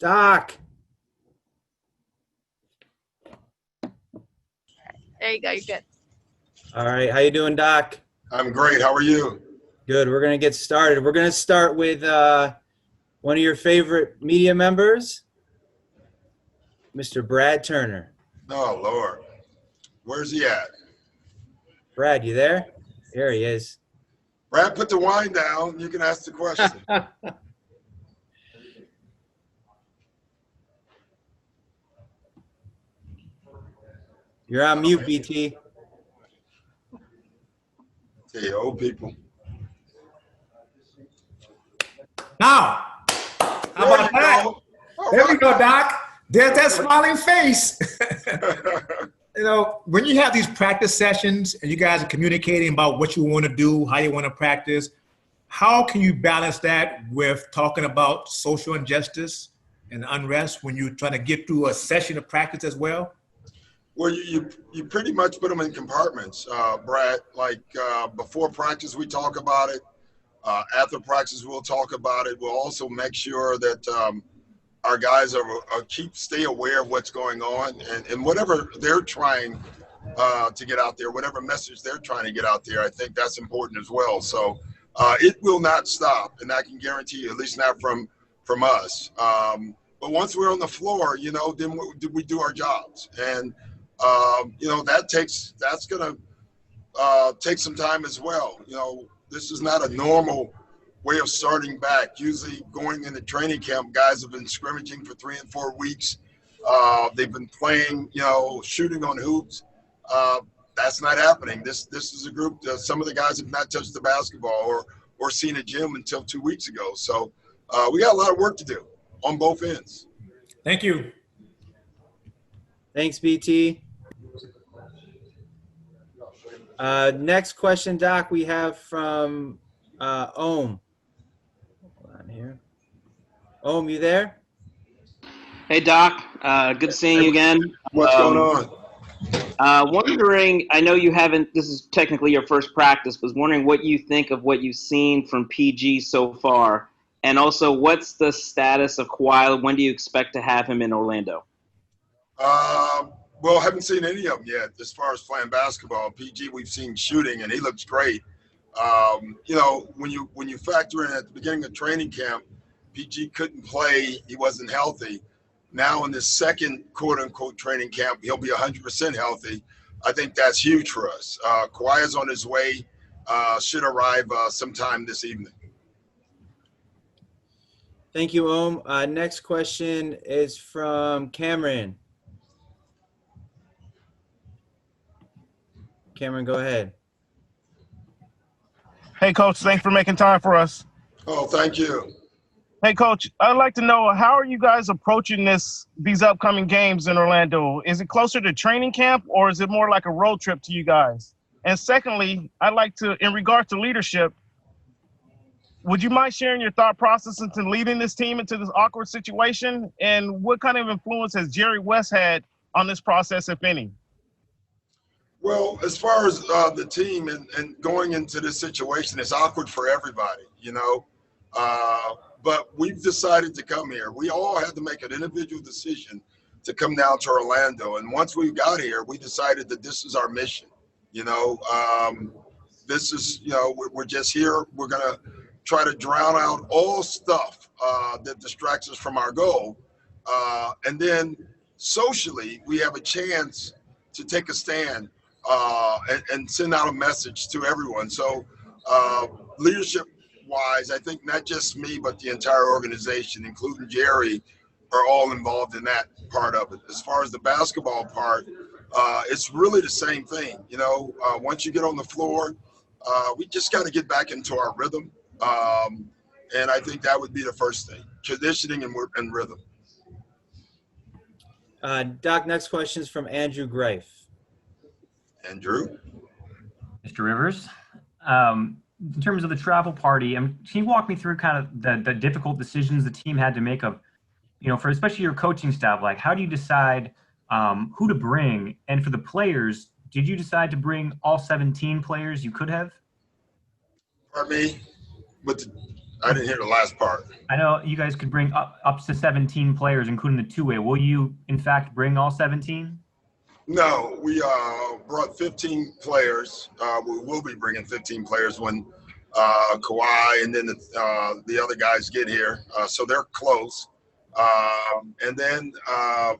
Doc. There you go. You're good. All right. How you doing, Doc? I'm great. How are you? Good. We're going to get started. We're going to start with one of your favorite media members, Mr. Brad Turner. Oh, Lord. Where's he at? Brad, you there? There he is. Brad, put the wine down. You can ask the question. You're on mute, BT. Hey, old people. Now, how about that? There we go, Doc. There's that smiling face. You know, when you have these practice sessions and you guys are communicating about what you want to do, how you want to practice, how can you balance that with talking about social injustice and unrest when you're trying to get through a session of practice as well? Well, you pretty much put them in compartments, Brad. Like before practice, we talk about it. After practice, we'll talk about it. We'll also make sure that our guys stay aware of what's going on and whatever they're trying to get out there, whatever message they're trying to get out there. I think that's important as well. So it will not stop, and I can guarantee you, at least not from us. But once we're on the floor, you know, then we do our jobs, and you know that's gonna take some time as well. You know, this is not a normal way of starting back. Usually going into training camp, guys have been scrimmaging for 3 and 4 weeks. They've been playing, you know, shooting on hoops. That's not happening. This is a group that some of the guys have not touched the basketball or seen a gym until 2 weeks ago. So we got a lot of work to do on both ends. Thank you. Thanks, BT. Next question, Doc, we have from Ohm. Hold on here. Ohm, you there? Hey, Doc. Good seeing you again. What's going on? Wondering, I know you haven't, this is technically your first practice, but was wondering what you think of what you've seen from PG so far. And also, what's the status of Kawhi? When do you expect to have him in Orlando? Well, I haven't seen any of them yet as far as playing basketball. PG, we've seen shooting, and he looks great. You know, when you factor in at the beginning of training camp, PG couldn't play. He wasn't healthy. Now in this second quote-unquote training camp, he'll be 100% healthy. I think that's huge for us. Kawhi is on his way, should arrive sometime this evening. Thank you, Ohm. Next question is from Cameron. Cameron, go ahead. Hey, Coach, thanks for making time for us. Oh, thank you. Hey, Coach, I'd like to know, how are you guys approaching these upcoming games in Orlando? Is it closer to training camp, or is it more like a road trip to you guys? And secondly, I'd like to, in regards to leadership, would you mind sharing your thought process into leading this team into this awkward situation? And what kind of influence has Jerry West had on this process, if any? Well, as far as the team and going into this situation, it's awkward for everybody, you know. But we've decided to come here. We all had to make an individual decision to come down to Orlando. And once we got here, we decided that this is our mission. You know, this is, you know, we're just here. We're going to try to drown out all stuff that distracts us from our goal. And then socially, we have a chance to take a stand and send out a message to everyone. So leadership-wise, I think not just me, but the entire organization, including Jerry, are all involved in that part of it. As far as the basketball part, it's really the same thing. You know, once you get on the floor, we just got to get back into our rhythm. And I think that would be the first thing, conditioning and rhythm. Doc, next question is from Andrew Greif. Andrew? Mr. Rivers, in terms of the travel party, can you walk me through kind of the difficult decisions the team had to make of, you know, for especially your coaching staff, like how do you decide who to bring? And for the players, did you decide to bring all 17 players you could have? Pardon me? But I didn't hear the last part. I know you guys could bring up to 17 players, including the two-way. Will you, in fact, bring all 17? No, we brought 15 players. We will be bringing 15 players when Kawhi and then the other guys get here. So they're close. And then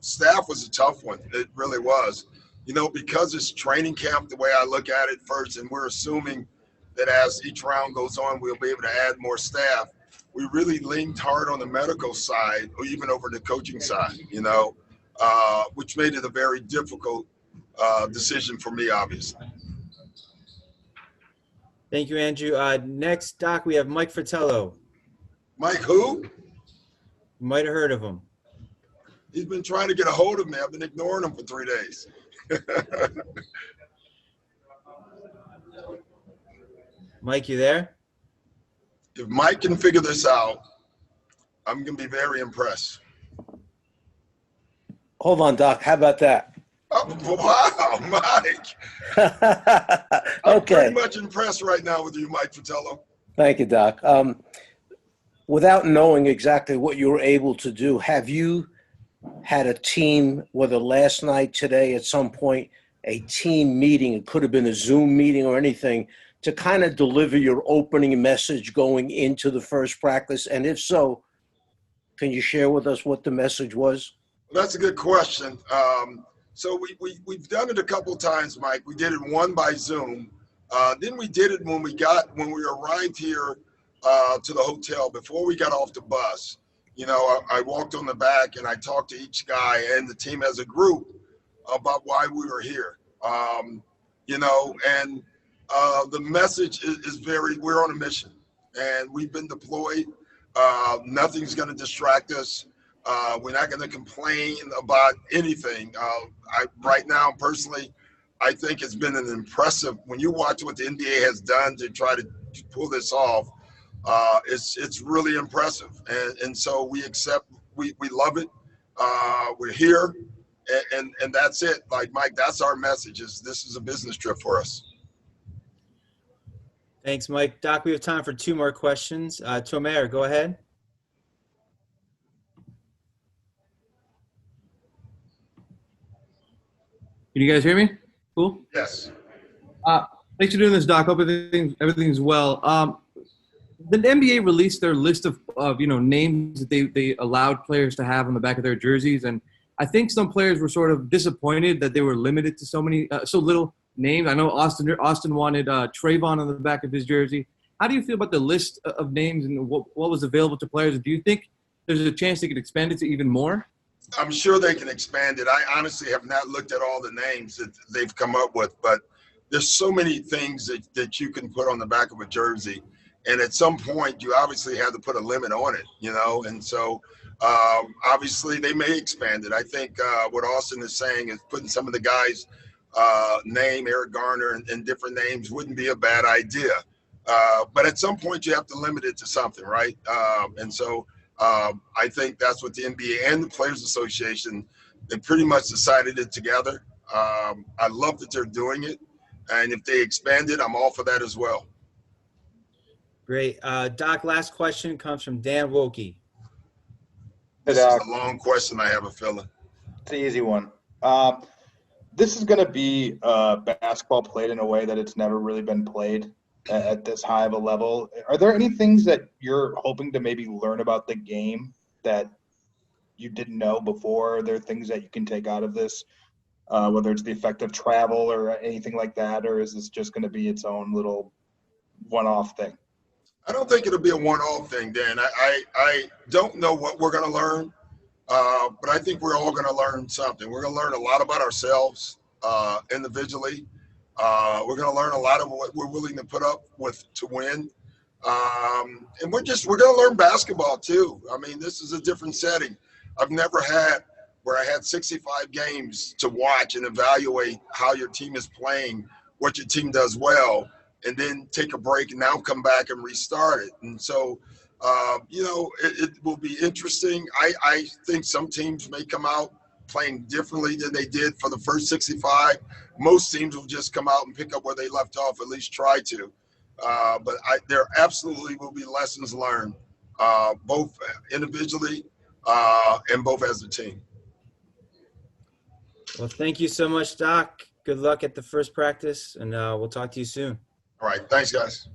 staff was a tough one. It really was. You know, because it's training camp, the way I look at it first, and we're assuming that as each round goes on, we'll be able to add more staff. We really leaned hard on the medical side or even over the coaching side, you know, which made it a very difficult decision for me, obviously. Thank you, Andrew. Next, Doc, we have Mike Fratello. Mike who? You might have heard of him. He's been trying to get a hold of me. I've been ignoring him for 3 days. Mike, you there? If Mike can figure this out, I'm going to be very impressed. Hold on, Doc. How about that? Oh, wow, Mike. I'm Okay. pretty much impressed right now with you, Mike Fratello. Thank you, Doc. Without knowing exactly what you were able to do, have you had a team, whether last night, today, at some point, a team meeting, it could have been a Zoom meeting or anything, to kind of deliver your opening message going into the first practice? And if so, can you share with us what the message was? That's a good question. So we've done it a couple times, Mike. We did it one by Zoom. Then we did it when we arrived here to the hotel before we got off the bus. You know, I walked on the back and I talked to each guy and the team as a group about why we were here. You know, and the message is we're on a mission and we've been deployed. Nothing's going to distract us. We're not going to complain about anything. Right now, personally, I think it's been an impressive, when you watch what the NBA has done to try to pull this off, it's really impressive. And so we love it. We're here and that's it. Like, Mike, that's our message, this is a business trip for us. Thanks, Mike. Doc, we have time for 2 more questions. Tomer, go ahead. Can you guys hear me? Cool. Yes. Thanks for doing this, Doc. Hope everything's well. The NBA released their list of names that they allowed players to have on the back of their jerseys, and I think some players were sort of disappointed that they were limited to so little names. I know Austin wanted Trayvon on the back of his jersey. How do you feel about the list of names and what was available to players? Do you think there's a chance they could expand it to even more? I'm sure they can expand it. I honestly have not looked at all the names that they've come up with, but there's so many things that you can put on the back of a jersey. And at some point, you obviously have to put a limit on it, you know? And so obviously they may expand it. I think what Austin is saying is putting some of the guys' name, Eric Garner, and different names wouldn't be a bad idea. But at some point, you have to limit it to something, right? And so I think that's what the NBA and the Players Association, they pretty much decided it together. I love that they're doing it. And if they expand it, I'm all for that as well. Great. Doc, last question comes from Dan Wilkie. This is a long question, I have a feeling. It's an easy one. This is going to be basketball played in a way that it's never really been played at this high of a level. Are there any things that you're hoping to maybe learn about the game that you didn't know before? Are there things that you can take out of this, whether it's the effect of travel or anything like that, or is this just going to be its own little one-off thing? I don't think it'll be a one-off thing, Dan. I don't know what we're going to learn, but I think we're all going to learn something. We're going to learn a lot about ourselves individually. We're going to learn a lot of what we're willing to put up with to win. And we're going to learn basketball too. I mean, this is a different setting. I've never had where I had 65 games to watch and evaluate how your team is playing, what your team does well, and then take a break and now come back and restart it. And so, it will be interesting. I think some teams may come out playing differently than they did for the first 65. Most teams will just come out and pick up where they left off, at least try to. but there absolutely will be lessons learned, both individually and both as a team. Well, thank you so much, Doc. Good luck at the first practice, and we'll talk to you soon. All right. Thanks, guys.